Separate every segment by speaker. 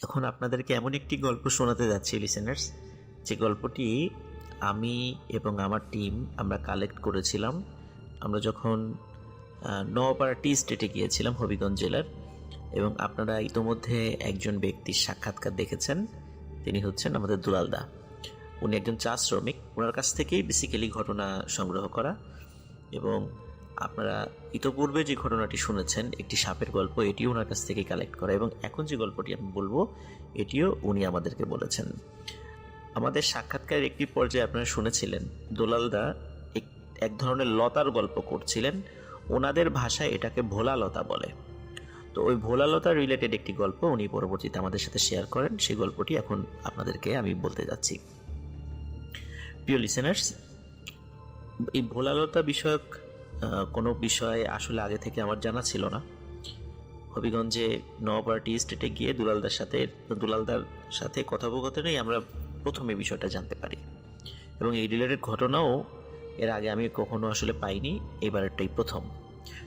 Speaker 1: এখন আপনাদেরকে এমন একটি গল্প শোনাতে যাচ্ছি লিসেনার্স, যে গল্পটি আমি এবং আমার টিম আমরা কালেক্ট করেছিলাম আমরা যখন নোয়াপাড়া টি স্টেটে গিয়েছিলাম হবিগঞ্জ জেলার। এবং আপনারা ইতোমধ্যে একজন ব্যক্তির সাক্ষাৎকার দেখেছেন, তিনি হচ্ছেন আমাদের দুলালদা। উনি একজন চা শ্রমিক, ওনার কাছ থেকেই বেসিক্যালি ঘটনা সংগ্রহ করা। এবং আপনারা ইতোপূর্বে যে ঘটনাটি শুনেছেন একটি সাপের গল্প, এটিও ওনার কাছ থেকেই কালেক্ট করা। এবং এখন যে গল্পটি আমি বলবো এটিও উনি আমাদেরকে বলেছেন। আমাদের সাক্ষাৎকারের একটি পর্যায়ে আপনারা শুনেছিলেন দুলালদা এক ধরনের লতার গল্প করছিলেন, ওনাদের ভাষায় এটাকে ভোলা লতা বলে। তো ওই ভোলা লতা রিলেটেড একটি গল্প উনি পরবর্তীতে আমাদের সাথে শেয়ার করেন, সেই গল্পটি এখন আপনাদেরকে আমি বলতে যাচ্ছি। প্রিয় লিসেনার্স, এই ভোলালতা বিষয়ক কোনো বিষয় আসলে আগে থেকে আমার জানা ছিল না। হবিগঞ্জে নোয়াপাড়া টি স্টেটে গিয়ে দুলালদার সাথে কথোপকথনেই আমরা প্রথমে বিষয়টা জানতে পারি। এবং এই রিলেটেড ঘটনাও এর আগে আমি কখনো আসলে পাইনি, এবারেরটাই প্রথম।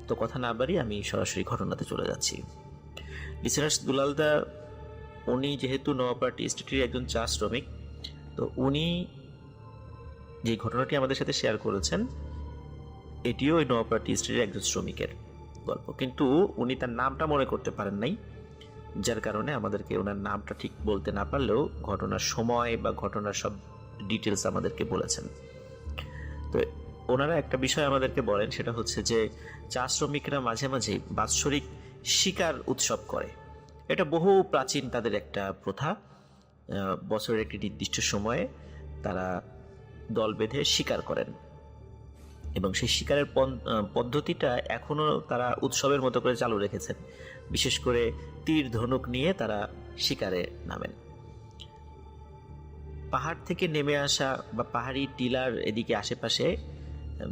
Speaker 1: তো কথা না বাড়িয়ে আমি সরাসরি ঘটনাতে চলে যাচ্ছি। লিসেনার্স, দুলালদা উনি যেহেতু নোয়াপাড়া টি স্টেটের একজন চা শ্রমিক, তো উনি যে ঘটনাটি আমাদের সাথে শেয়ার করেছেন এটিও ওই নোয়াপাড়া টি স্টেটের একজন শ্রমিকের গল্প, কিন্তু উনি তার নামটা মনে করতে পারেন নাই, যার কারণে আমাদেরকে ওনার নামটা ঠিক বলতে না পারলেও ঘটনার সময় বা ঘটনার সব ডিটেলস আমাদেরকে বলেছেন। তো ওনারা একটা বিষয় আমাদেরকে বলেন, সেটা হচ্ছে যে চা শ্রমিকরা মাঝে মাঝে বাৎসরিক শিকার উৎসব করে। এটা বহু প্রাচীন তাদের একটা প্রথা। বছরের একটি নির্দিষ্ট সময়ে তারা দল বেঁধে শিকার করেন এবং সেই শিকারের পদ্ধতিটা এখনও তারা উৎসবের মতো করে চালু রেখেছেন। বিশেষ করে তীর ধনুক নিয়ে তারা শিকারে নামেন। পাহাড় থেকে নেমে আসা বা পাহাড়ি টিলার এদিকে আশেপাশে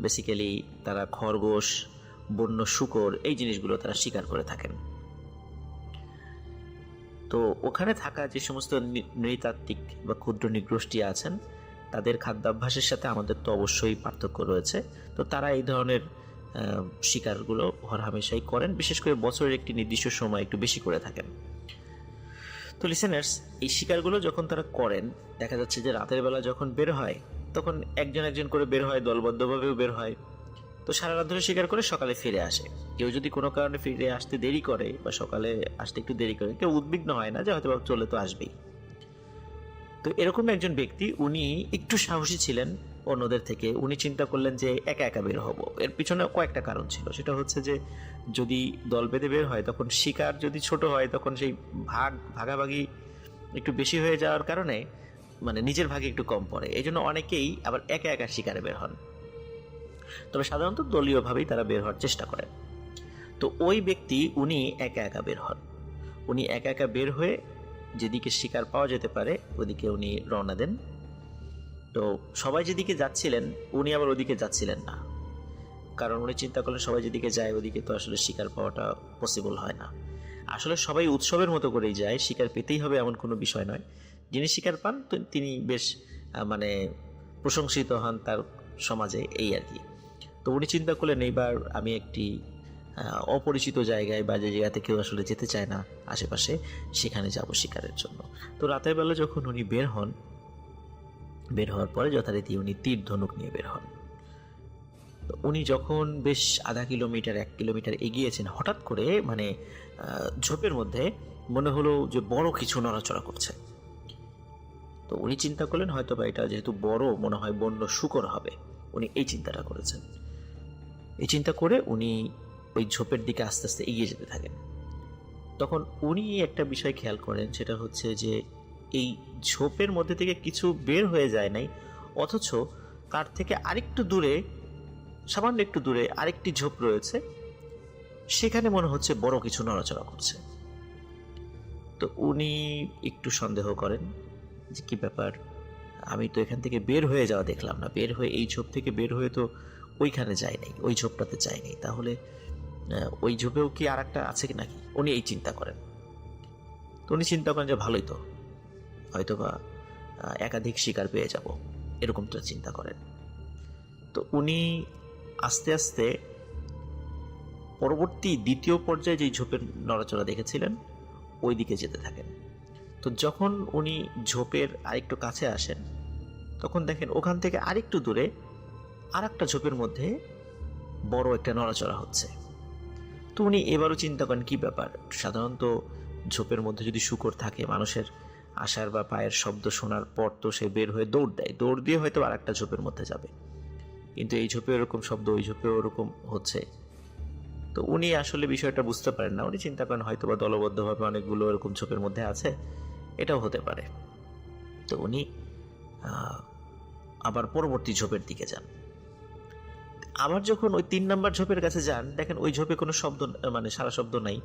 Speaker 1: বেসিক্যালি তারা খরগোশ, বন্য শূকর, এই জিনিসগুলো তারা শিকার করে থাকেন। তো ওখানে থাকা যে সমস্ত নৃতাত্ত্বিক বা ক্ষুদ্র নৃগোষ্ঠী আছেন তাদের খাদ্যাভ্যাসের সাথে আমাদের তো অবশ্যই পার্থক্য রয়েছে। তো তারা এই ধরনের শিকারগুলো হরহামেশাই করেন, বিশেষ করে বছরের একটি নির্দিষ্ট সময় একটু বেশি করে থাকেন। তো লিসেনার্স, এই শিকারগুলো যখন তারা করেন, দেখা যাচ্ছে যে রাতের বেলা যখন বের হয় তখন একজন একজন করে বের হয়, দলবদ্ধভাবেও বের হয়। তো সারা রাত ধরে শিকার করে সকালে ফিরে আসে। কেউ যদি কোনো কারণে ফিরে আসতে দেরি করে বা সকালে আসতে একটু দেরি করে, কেউ উদ্বিগ্ন হয় না যে হয়তো চলে তো আসবেই। তো এরকম একজন ব্যক্তি, উনি একটু সাহসী ছিলেন অন্যদের থেকে। উনি চিন্তা করলেন যে একা একা বের হব। এর পিছনে কয়েকটা কারণ ছিল। সেটা হচ্ছে যে যদি দল বেঁধে বের হয় তখন শিকার যদি ছোট হয় তখন সেই ভাগাভাগি একটু বেশি হয়ে যাওয়ার কারণে মানে নিজের ভাগে একটু কম পড়ে। এই জন্য অনেকেই আবার একা একা শিকারে বের হন, তবে সাধারণত দলীয়ভাবেই তারা বের হওয়ার চেষ্টা করেন। তো ওই ব্যক্তি উনি একা একা বের হন। উনি একা একা বের হয়ে যেদিকে শিকার পাওয়া যেতে পারে ওদিকে উনি রওনা দেন। তো সবাই যেদিকে যাচ্ছিলেন উনি আবার ওদিকে যাচ্ছিলেন না, কারণ উনি চিন্তা করলেন সবাই যেদিকে যায় ওদিকে তো আসলে শিকার পাওয়াটা পসিবল হয় না। আসলে সবাই উৎসবের মতো করেই যায়, শিকার পেতেই হবে এমন কোনো বিষয় নয়। যিনি শিকার পান তিনি বেশ মানে প্রশংসিত হন তার সমাজে, এই আর কি। তো উনি চিন্তা করলেন এইবার আমি একটি অপরিচিত জায়গায় বা যে জায়গাতে কেউ আসলে যেতে চায় না আশেপাশে, সেখানে যাব শিকারের জন্য। তো রাতের বেলা যখন উনি বের হওয়ার পরে যথারীতি উনি তীর ধনুক নিয়ে বের হন। তো উনি যখন বেশ আধা কিলোমিটার 1 কিলোমিটার এগিয়েছেন, হঠাৎ করে মানে ঝোপের মধ্যে মনে হলো যে বড় কিছু নড়াচড়া করছে। তো উনি চিন্তা করলেন হয়তো বা এটা যেহেতু বড়, মনে হয় বন্য শূকর হবে। উনি এই চিন্তাটা করেছেন। এই চিন্তা করে উনি ওই ঝোপের দিকে আস্তে আস্তে এগিয়ে যেতে থাকেন। তখন উনি একটা বিষয় খেয়াল করেন, সেটা হচ্ছে যে এই ঝোপের মধ্যে থেকে কিছু বের হয়ে যায় নাই, অথচ তার থেকে আরেকটু দূরে, সামান্য একটু দূরে আরেকটি ঝোপ রয়েছে, সেখানে মনে হচ্ছে বড় কিছু নড়াচড়া করছে। তো উনি একটু সন্দেহ করেন যে কি ব্যাপার, আমি তো এখান থেকে বের হয়ে যাওয়া দেখলাম না, বের হয়ে এই ঝোপ থেকে বের হয়ে তো ওইখানে যাই নাই, ওই ঝোপটাতে যাই নাই, তাহলে ওই ঝোপেও কি আর একটা আছে নাকি, উনি এই চিন্তা করেন। তো উনি চিন্তা করেন যে ভালোই তো, হয়তো বা একাধিক শিকার পেয়ে যাব, এরকমটা চিন্তা করেন। তো উনি আস্তে আস্তে পরবর্তী দ্বিতীয় পর্যায়ে যে ঝোপের নড়াচড়া দেখেছিলেন ওই দিকে যেতে থাকেন। তো যখন উনি ঝোপের আরেকটু কাছে আসেন, তখন দেখেন ওখান থেকে আরেকটু দূরে আর একটা ঝোপের মধ্যে বড় একটা নড়াচড়া হচ্ছে। তো উনি এবারও চিন্তা করেন কি ব্যাপার। সাধারণত ঝোপের মধ্যে যদি শূকর থাকে, মানুষের আসার বা পায়ের শব্দ শোনার পর তো সে বের হয়ে দৌড় দেয়, দৌড় দিয়ে হয়তো আর একটা ঝোপের মধ্যে যাবে, কিন্তু এই ঝোপে ওরকম শব্দ, ওই ঝোপে ওরকম হচ্ছে। তো উনি আসলে বিষয়টা বুঝতে পারেন না। উনি চিন্তা করেন হয়তো বা দলবদ্ধভাবে অনেকগুলো এরকম ঝোপের মধ্যে আছে, এটাও হতে পারে। তো উনি আবার পরবর্তী ঝোপের দিকে যান। আবার যখন ওই 3 নম্বর ঝোপের কাছে যান, দেখেন ওই ঝোপে কোনো শব্দ, মানে সারা শব্দ নাই।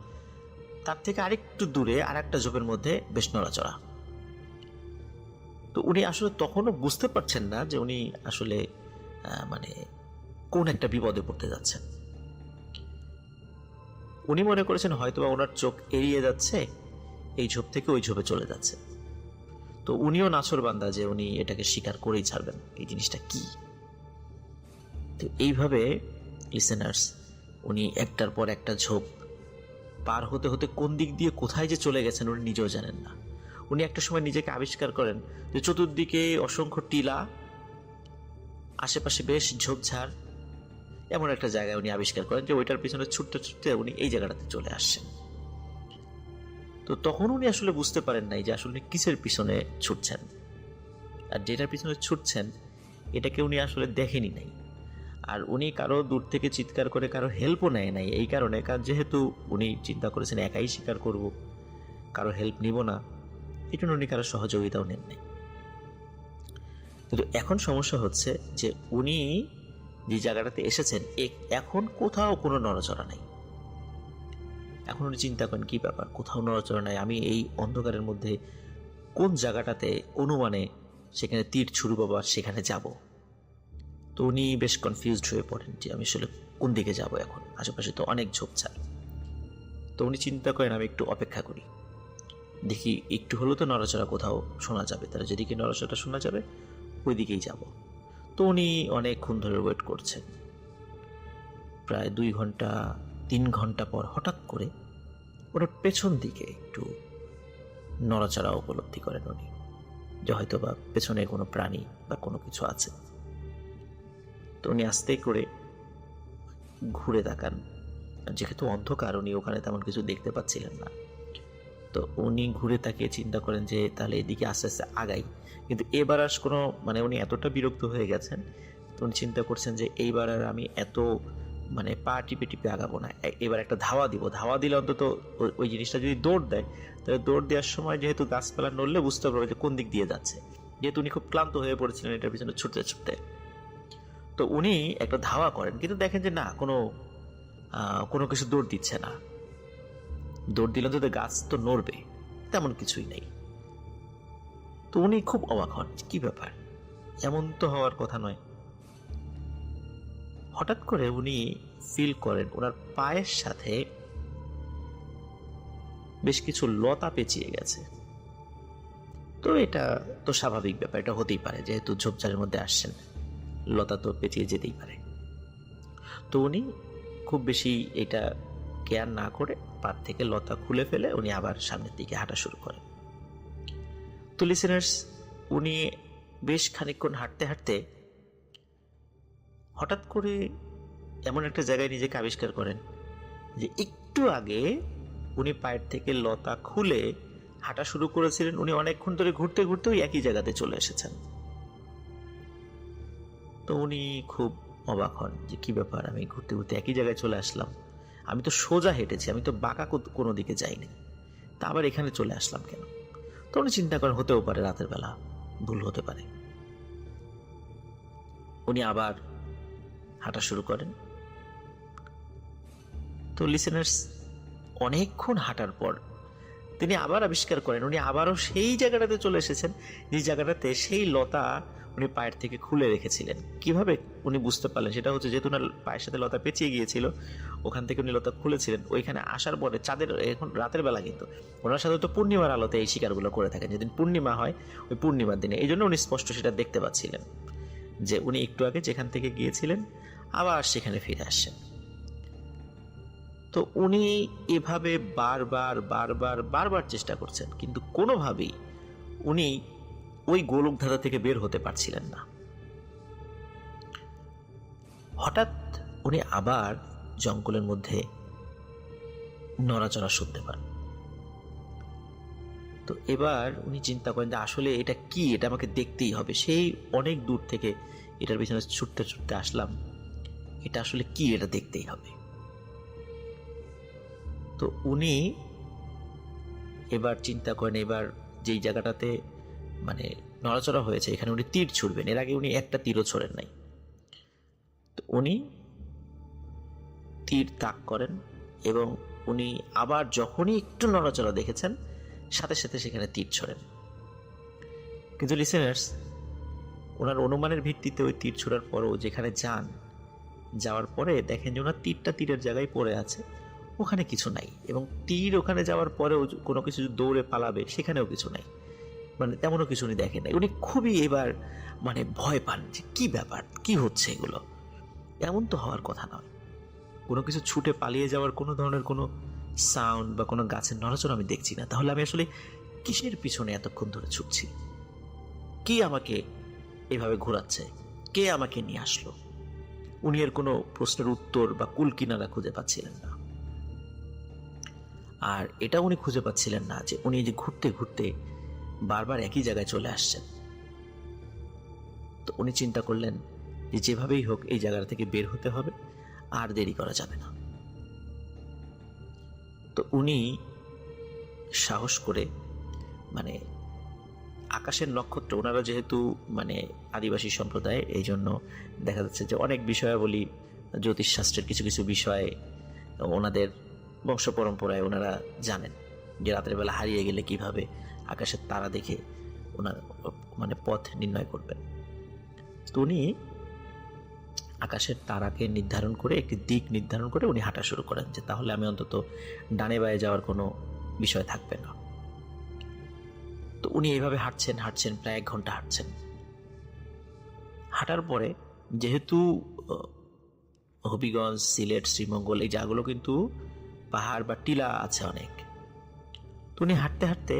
Speaker 1: তার থেকে আরেকটু দূরে আর একটা ঝোপের মধ্যে বেশ নড়াচড়া। তো উনি আসলে তখনও বুঝতে পারছেন না যে উনি আসলে মানে কোন একটা বিপদে পড়তে যাচ্ছেন। উনি মনে করেছেন হয়তোবা ওনার চোখ এড়িয়ে যাচ্ছে, এই ঝোপ থেকে ওই ঝোপে চলে যাচ্ছে। তো উনিও নাছোড়বান্দা যে উনি এটাকে স্বীকার করেই ছাড়বেন এই জিনিসটা কি। তো এইভাবে লিসেনার্স, উনি একটার পর একটা ঝোপ পার হতে হতে কোন দিক দিয়ে কোথায় যে চলে গেছেন উনি নিজেও জানেন না। উনি একটা সময় নিজেকে আবিষ্কার করেন যে চতুর্দিকে অসংখ্য টিলা, আশেপাশে বেশ ঝোপঝাড়, এমন একটা জায়গায় উনি আবিষ্কার করেন যে ওইটার পিছনে ছুটতে ছুটতে উনি এই জায়গাটাতে চলে আসছেন। তো তখন উনি আসলে বুঝতে পারেন নাই যে আসলে কিসের পিছনে ছুটছেন, আর যেটার পিছনে ছুটছেন এটাকে উনি আসলে দেখেনি নাই। আর উনি কারো দূর থেকে চিৎকার করে কারো হেল্পও নেয় নাই, এই কারণে, কারণ যেহেতু উনি চিন্তা করেছেন একাই শিকার করব, কারো হেল্প নিব না, এই জন্য উনি কারো সহযোগিতাও নেন নাই। কিন্তু এখন সমস্যা হচ্ছে যে উনি যে জায়গাটাতে এসেছেন এখন কোথাও কোনো নড়াচড়া নাই। এখন উনি চিন্তা করেন কি ব্যাপার, কোথাও নড়াচড়া নাই, আমি এই অন্ধকারের মধ্যে কোন জায়গাটাতে অনুমানে সেখানে তীর ছুড়ব বা সেখানে যাব। তো উনি বেশ কনফিউজড হয়ে পড়েন যে আমি আসলে কোন দিকে যাব এখন, আশেপাশে তো অনেক ঝোপঝাড়। তো উনি চিন্তা করেন আমি একটু অপেক্ষা করি, দেখি একটু হলেও তো নড়াচড়া কোথাও শোনা যাবে, তাহলে যেদিকে নড়াচড়া শোনা যাবে ওই দিকেই যাব। তো উনি অনেকক্ষণ ধরে ওয়েট করছেন, প্রায় 2 ঘন্টা 3 ঘন্টা পর হঠাৎ করে ওনার পেছন দিকে একটু নড়াচড়া উপলব্ধি করেন উনি, যে হয়তো বা পেছনে কোনো প্রাণী বা কোনো কিছু আছে। তো উনি আস্তে করে ঘুরে তাকান, যেহেতু অন্ধকার উনি ওখানে তেমন কিছু দেখতে পাচ্ছিলেন না। তো উনি ঘুরে তাকিয়ে চিন্তা করেন যে তাহলে এদিকে আস্তে আস্তে আগাই, কিন্তু এবার আর কোনো, মানে উনি এতটা বিরক্ত হয়ে গেছেন, তো উনি চিন্তা করছেন যে এইবার আর আমি এত মানে পা টিপে টিপে আগাবো না, এবার একটা ধাওয়া দিব, ধাওয়া দিলে অন্তত ওই জিনিসটা যদি দৌড় দেয়, তাহলে দৌড় দেওয়ার সময় যেহেতু গাছপালা নড়লে বুঝতে পারবে যে কোন দিক দিয়ে যাচ্ছে, যেহেতু উনি খুব ক্লান্ত হয়ে পড়েছিলেন এটার পিছনে ছুটতে ছুটতে। তো উনি একটা ধাওয়া করেন, কিন্তু দেখেন যে না, কোনো কিছু দৌড় দিচ্ছে না। দৌড় দিলে তো গাছ তো নড়বে, তেমন কিছুই নেই। তো উনি খুব অবাক হন, কি ব্যাপার, এমন তো হওয়ার কথা নয়। হঠাৎ করে উনি ফিল করেন ওনার পায়ের সাথে বেশ কিছু লতা পেঁচিয়ে গেছে। তো এটা তো স্বাভাবিক ব্যাপার, এটা হতেই পারে, যেহেতু ঝোপঝাড়ের মধ্যে আসছেন, লতা তো পেঁচিয়ে যেতেই পারে। তো উনি খুব বেশি এটা কেয়ার না করে পা থেকে লতা খুলে ফেলে উনি আবার সামনের দিকে হাঁটা শুরু করেন। তো লিসেনার্স, উনি বেশ খানিকক্ষণ হাঁটতে হাঁটতে হঠাৎ করে এমন একটা জায়গায় নিজেকে আবিষ্কার করেন যে একটু আগে উনি পায়ের থেকে লতা খুলে হাঁটা শুরু করেছিলেন, উনি অনেকক্ষণ ধরে ঘুরতে ঘুরতে ওই একই জায়গাতে চলে এসেছেন। তো উনি খুব অবাক হন যে কি ব্যাপার, আমি ঘুরতে ঘুরতে একই জায়গায় চলে আসলাম, আমি তো সোজা হেঁটেছি, আমি তো বাঁকা কোনো দিকে যাইনি, তা আবার এখানে চলে আসলাম কেন। তো উনি চিন্তা করেন হতেও পারে রাতের বেলা ভুল হতে পারে। উনি আবার হাঁটা শুরু করেন। তো লিসেনার্স, অনেকক্ষণ হাঁটার পর তিনি আবার আবিষ্কার করেন উনি আবারও সেই জায়গাটাতে চলে এসেছেন, যে জায়গাটাতে সেই লতা উনি পায়ের থেকে খুলে রেখেছিলেন। কিভাবে উনি বুঝতে পারলেন, সেটা হচ্ছে যেহেতু ওনার পায়ের সাথে লতা পেঁচিয়ে গিয়েছিল, ওখান থেকে উনি লতা খুলেছিলেন। ওইখানে আসার পরে চাঁদের, এখন রাতের বেলা, কিন্তু ওনার সাথে তো পূর্ণিমার আলোতে এই শিকারগুলো করে থাকেন, যেদিন পূর্ণিমা হয় ওই পূর্ণিমার দিনে, এই জন্য উনি স্পষ্ট সেটা দেখতে পাচ্ছিলেন যে উনি একটু আগে যেখান থেকে গিয়েছিলেন আবার সেখানে ফিরে আসছেন। তো উনি এভাবে বারবার বারবার বারবার চেষ্টা করছেন, কিন্তু কোনোভাবেই উনি ওই গোলকধাঁধা থেকে বের হতে পারছিলেন না। হঠাৎ উনি আবার জঙ্গলের মধ্যে নড়াচড়া শুনতে পান। তো এবার উনি চিন্তা করেন যে আসলে এটা কি, এটা আমাকে দেখতেই হবে। সেই অনেক দূর থেকে এটার পিছনে ছুটতে ছুটতে আসলাম, এটা আসলে কি, এটা দেখতেই হবে। তো উনি এবার চিন্তা করেন, এবার যেই জায়গাটাতে মানে নড়াচড়া হয়েছে এখানে উনি তীর ছুড়বেন। এর আগে উনি একটা তীরও ছোড়েন নাই। তো উনি তীর তাক করেন এবং উনি আবার যখনই একটু নড়াচড়া দেখেছেন সাথে সাথে সেখানে তীর ছোড়েন। কিন্তু লিসেনার্স, ওনার অনুমানের ভিত্তিতে ওই তীর ছোড়ার পরও যেখানে যাওয়ার পরে দেখেন যে ওনার তীরটা তীরের জায়গায় পড়ে আছে, ওখানে কিছু নাই। এবং তীর ওখানে যাওয়ার পরেও কোনো কিছু দৌড়ে পালাবে সেখানেও কিছু নাই, মানে তেমনও কিছু উনি দেখেন নাই। উনি খুবই এবার মানে ভয় পান যে কি ব্যাপার, কি হচ্ছে এগুলো, এমন তো হওয়ার কথা নয়। কোনো কিছু ছুটে পালিয়ে যাওয়ার কোনো ধরনের কোনো সাউন্ড বা কোনো গাছের নড়াচড়া আমি দেখছি না। তাহলে আমি আসলে কিসের পিছনে এতক্ষণ ধরে ছুটছি? কে আমাকে এভাবে ঘোরাচ্ছে? কে আমাকে নিয়ে আসলো? উনি এর কোনো প্রশ্নের উত্তর বা কুল কিনারা খুঁজে পাচ্ছিলেন না। আর এটা উনি খুঁজে পাচ্ছিলেন না যে উনি যে ঘুরতে ঘুরতে বারবার একই জায়গায় চলে আসছেন। তো উনি চিন্তা করলেন যে যেভাবেই হোক এই জায়গা থেকে বের হতে হবে, আর দেরি করা যাবে না। তো উনি সাহস করে মানে আকাশের নক্ষত্র, ওনারা যেহেতু মানে আদিবাসী সম্প্রদায়, এই জন্য দেখা যাচ্ছে যে অনেক বিষয়াবলী, জ্যোতিষশাস্ত্রের কিছু কিছু বিষয় ওনাদের বংশ পরম্পরায় ওনারা জানেন যে রাতের বেলা হারিয়ে গেলে কিভাবে আকাশের তারা দেখে ওনার মানে পথ নির্ণয় করবেন। তো উনি আকাশের তারাকে নির্ধারণ করে একটি দিক নির্ধারণ করে উনি হাঁটা শুরু করেন, যে তাহলে আমি অন্তত ডানে বায়ে যাওয়ার কোনো বিষয় থাকবে না। তো উনি এইভাবে হাঁটছেন হাঁটছেন, প্রায় 1 ঘন্টা হাঁটছেন। হাঁটার পরে যেহেতু হবিগঞ্জ, সিলেট, শ্রীমঙ্গল এই জায়গাগুলো কিন্তু পাহাড় বা টিলা আছে অনেক। তো উনি হাঁটতে হাঁটতে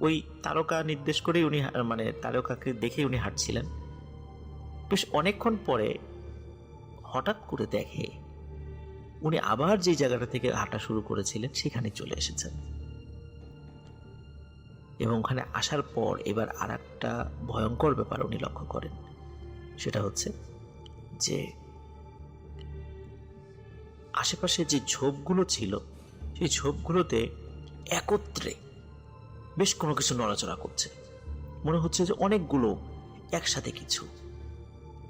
Speaker 1: ওই তারকা নির্দেশ করেই উনি মানে তারকাকে দেখে উনি হাঁটছিলেন। বেশ অনেকক্ষণ পরে হঠাৎ করে দেখে উনি আবার যে জায়গাটা থেকে হাঁটা শুরু করেছিলেন সেখানে চলে এসেছেন। এবং ওখানে আসার পর এবার আর একটা ভয়ঙ্কর ব্যাপার উনি লক্ষ্য করেন। সেটা হচ্ছে যে আশেপাশে যে ঝোপগুলো ছিল সেই ঝোপগুলোতে একত্রে বেশ কোনো কিছু নড়াচড়া করছে। মনে হচ্ছে যে অনেকগুলো একসাথে কিছু,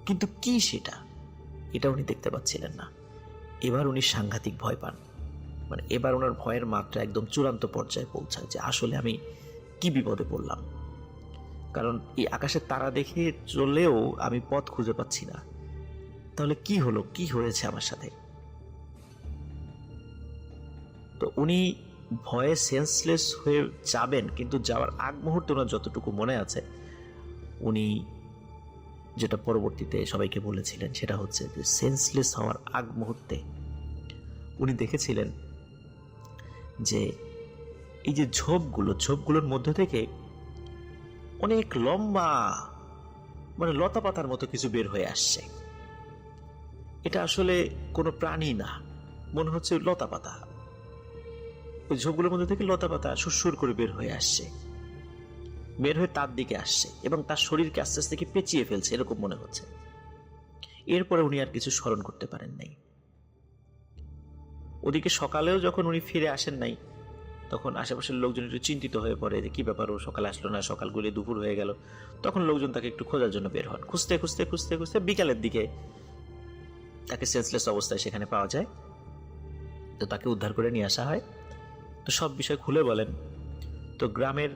Speaker 1: কিন্তু কি সেটা, এটা উনি দেখতে পাচ্ছিলেন না। এবার উনি সাংঘাতিক ভয় পান। মানে এবার ওনার ভয়ের মাত্রা একদম চূড়ান্ত পর্যায়ে পৌঁছায় যে আসলে আমি কি বিপদে পড়লাম। কারণ এই আকাশের তারা দেখে চলেও আমি পথ খুঁজে পাচ্ছি না। তাহলে কি হলো, কি হয়েছে আমার সাথে? তো উনি ভয়ে সেন্সলেস হয়ে যাবেন, কিন্তু যাওয়ার আগ মুহূর্তে ওনার যতটুকু মনে আছে, উনি যেটা পরবর্তীতে সবাইকে বলেছিলেন সেটা হচ্ছে যে সেন্সলেস হওয়ার আগ মুহূর্তে উনি দেখেছিলেন যে এই যে ঝোপগুলোর মধ্যে থেকে অনেক লম্বা মানে লতা পাতার মতো কিছু বের হয়ে আসছে। এটা আসলে কোনো প্রাণী না, মনে হচ্ছে লতা পাতা। ওই ঝোপগুলোর মধ্যে থেকে লতা পাতা সুরসুর করে বের হয়ে আসছে, বের হয়ে তার দিকে আসছে এবং তার শরীরকে আস্তে আস্তে পেঁচিয়ে ফেলছে, এরকম মনে হচ্ছে। এরপরে উনি আর কিছু স্মরণ করতে পারেন নাই। ওদিকে সকালেও যখন উনি ফিরে আসেন নাই, তখন আশেপাশের লোকজন একটু চিন্তিত হয়ে পড়ে যে কি ব্যাপার, ও সকালে আসলো না, সকাল গড়িয়ে দুপুর হয়ে গেল। তখন লোকজন তাকে একটু খোঁজার জন্য বের হন। খুঁজতে খুঁজতে খুঁজতে খুঁজতে বিকালের দিকে তাকে সেন্সলেস অবস্থায় সেখানে পাওয়া যায়। তো তাকে উদ্ধার করে নিয়ে আসা হয়। তো সব বিষয় খুলে বলেন। তো গ্রামের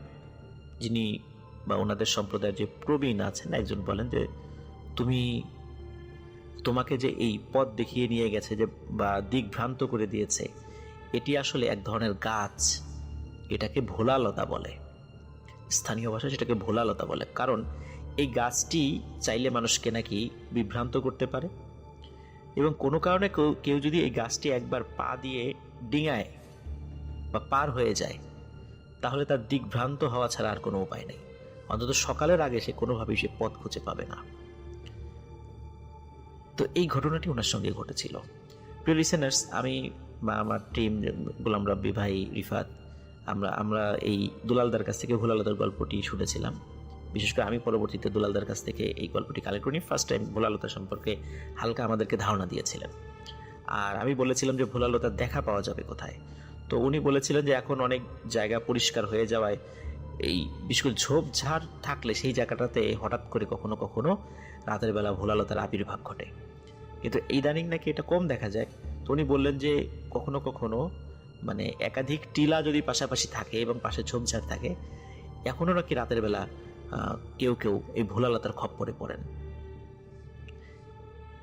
Speaker 1: যিনি বা ওনাদের সম্প্রদায়ের যে প্রবীণ আছেন একজন বলেন যে তোমাকে যে এই পথ দেখিয়ে নিয়ে গেছে যে বা দিকভ্রান্ত করে দিয়েছে, এটি আসলে এক ধরনের গাছ, এটাকে ভোলা লতা বলে। স্থানীয় ভাষায় সেটাকে ভোলা লতা বলে, কারণ এই গাছটি চাইলে মানুষকে নাকি বিভ্রান্ত করতে পারে এবং কোনো কারণে কেউ যদি এই গাছটি একবার পা দিয়ে ডিঙায় বা পার হয়ে যায়, তাহলে তার দিকভ্রান্ত হওয়া ছাড়া আর কোনো উপায় নেই। অন্তত সকালের আগে সে কোনোভাবেই সে পথ খুঁজে পাবে না। তো এই ঘটনাটি ওনার সঙ্গে ঘটেছিল। প্রিয় লিসেনার্স, আমি বা আমার টিম, গোলাম রাব্বি ভাই, রিফাত, আমরা এই দুলালদার কাছ থেকে ভোলালতার গল্পটি শুনেছিলাম। বিশেষ করে আমি পরবর্তীতে দুলালদার কাছ থেকে এই গল্পটি কালেক্ট করি। ফার্স্ট টাইম ভোলালতা সম্পর্কে হালকা আমাদেরকে ধারণা দিয়েছিলেন। আর আমি বলেছিলাম যে ভোলালতার দেখা পাওয়া যাবে কোথায়। তো উনি বলেছিলেন যে এখন অনেক জায়গা পরিষ্কার হয়ে যাওয়ায় এই বিশেষ করে ঝোপঝাড় থাকলে সেই জায়গাটাতে হঠাৎ করে কখনো কখনো রাতের বেলা ভোলালতার আবির্ভাব ঘটে। কিন্তু ইদানিং নাকি এটা কম দেখা যায়। তো উনি বললেন যে কখনো কখনো মানে একাধিক টিলা যদি পাশাপাশি থাকে এবং পাশে ঝোপঝাড় থাকে, এখনও নাকি রাতের বেলা কেউ কেউ এই ভোলালতার খপ্পরে পড়েন।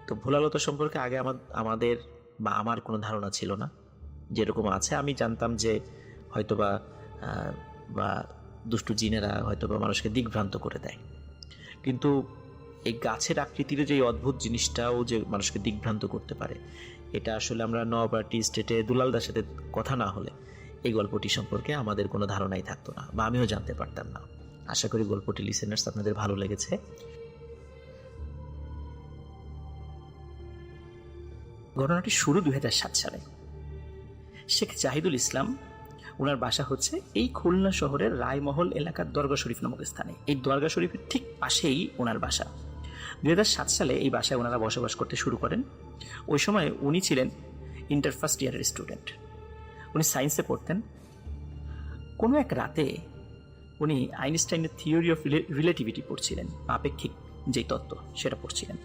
Speaker 1: তো ভোলালতা সম্পর্কে আগে আমাদের বা আমার কোনো ধারণা ছিল না। যেরকম আছে আমি জানতাম যে হয়তোবা বা দুষ্টু জিনেরা হয়তোবা মানুষকে দিকভ্রান্ত করে দেয়, কিন্তু এই গাছের আকৃতির যে অদ্ভুত জিনিসটাও যে মানুষকে দিকভ্রান্ত করতে পারে, এটা আসলে আমরা নওপার্টি স্টেটে দুলালদার সাথে কথা না হলে এই গল্পটি সম্পর্কে আমাদের কোনো ধারণাই থাকতো না, বা আমিও জানতে পারতাম না। আশা করি গল্পটি লিসেনার্স আপনাদের ভালো লেগেছে।
Speaker 2: ঘটনাটি শুরু 2007 সালে। শেখ জাহিদুল ইসলাম, ওনার বাসা হচ্ছে এই খুলনা শহরের রায়মহল এলাকার দরগা শরীফ নামক স্থানে। এই দরগা শরীফের ঠিক পাশেই ওনার বাসা। 2007 সালে এই বাসায় ওনারা বসবাস করতে শুরু করেন। ওই সময় উনি ছিলেন ইন্টার ফার্স্ট ইয়ারের স্টুডেন্ট। উনি সায়েন্সে পড়তেন। কোনো এক রাতে উনি আইনস্টাইনের থিওরি অফ রিলেটিভিটি পড়ছিলেন, আপেক্ষিক যে তত্ত্ব সেটা পড়ছিলেন।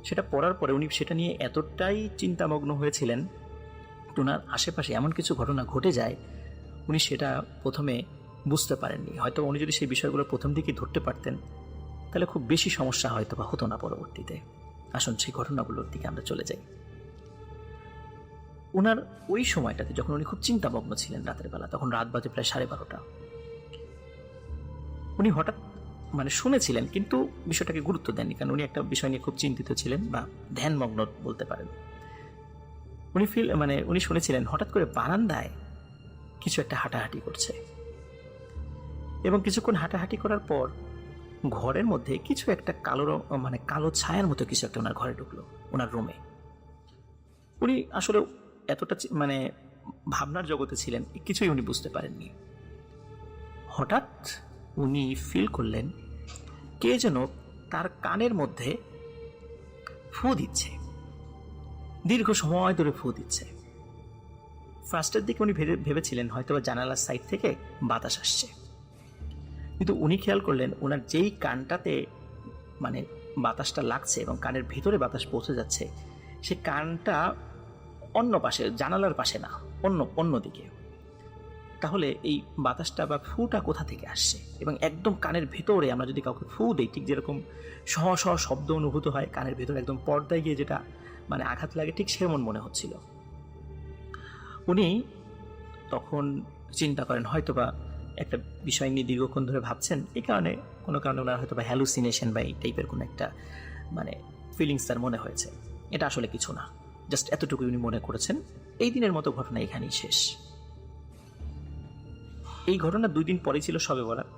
Speaker 2: সেটা পড়ার পরে উনি সেটা নিয়ে এতটাই চিন্তামগ্ন হয়েছিলেন, ওনার আশেপাশে এমন কিছু ঘটনা ঘটে যায় উনি সেটা প্রথমে বুঝতে পারেননি। হয়তো উনি যদি সেই বিষয়গুলো প্রথম দিকেই ধরতে পারতেন তাহলে খুব বেশি সমস্যা হয়তো বা হতো না পরবর্তীতে। আসুন সেই ঘটনাগুলোর দিকে আমরা চলে যাই। ওনার ওই সময়টাতে যখন উনি খুব চিন্তামগ্ন ছিলেন রাতের বেলা, তখন রাত বাজে প্রায় 12:30। উনি হঠাৎ শুনেছিলেন কিন্তু বিষয়টাকে গুরুত্ব দেননি, কারণ উনি একটা বিষয় নিয়ে খুব চিন্তিত ছিলেন বা ধ্যানমগ্ন বলতে পারেন। উনি শুনেছিলেন হঠাৎ করে বারান্দায় কিছু একটা হাঁটাহাঁটি করছে, এবং কিছুক্ষণ হাঁটাহাঁটি করার পর ঘরের মধ্যে কিছু একটা কালো ছায়ার মতো কিছু একটা ওনার ঘরে ঢুকলো, ওনার রুমে। উনি আসলে এতটা ভাবনার জগতে ছিলেন, কিছুই উনি বুঝতে পারেননি। হঠাৎ উনি ফিল করলেন কে যেন তার কানের মধ্যে ফু দিচ্ছে, দীর্ঘ সময় ধরে ফু দিচ্ছে। ফার্স্টের দিকে উনি ভেবেছিলেন হয়তো জানালার সাইড থেকে বাতাস আসছে, কিন্তু উনি খেয়াল করলেন ওনার যেই কানটাতে বাতাসটা লাগছে এবং কানের ভিতরে বাতাস পৌঁছে যাচ্ছে, সে কানটা অন্য পাশে, জানালার পাশে না, অন্য দিকে। তাহলে এই বাতাসটা বা ফুটা কোথা থেকে আসছে? এবং একদম কানের ভেতরে আমরা যদি কাউকে ফু দিই, ঠিক যেরকম শ শ শব্দ অনুভূত হয় কানের ভেতরে, একদম পর্দায় গিয়ে যেটা আঘাত লাগে, ঠিক সেমন মনে হচ্ছিল। উনি তখন চিন্তা করেন হয়তোবা একটা বিষয় নিয়ে দীর্ঘক্ষণ ধরে ভাবছেন, এই কারণে কোনো কারণে ওনার হয়তো বা হ্যালুসিনেশন বা এই টাইপের কোনো একটা ফিলিংস তার মনে হয়েছে। এটা আসলে কিছু না, জাস্ট এতটুকু উনি মনে করেছেন। এই দিনের মতো ঘটনা এখানেই শেষ। এই ঘটনা 2 দিন পরে ছিল শবে বরাত,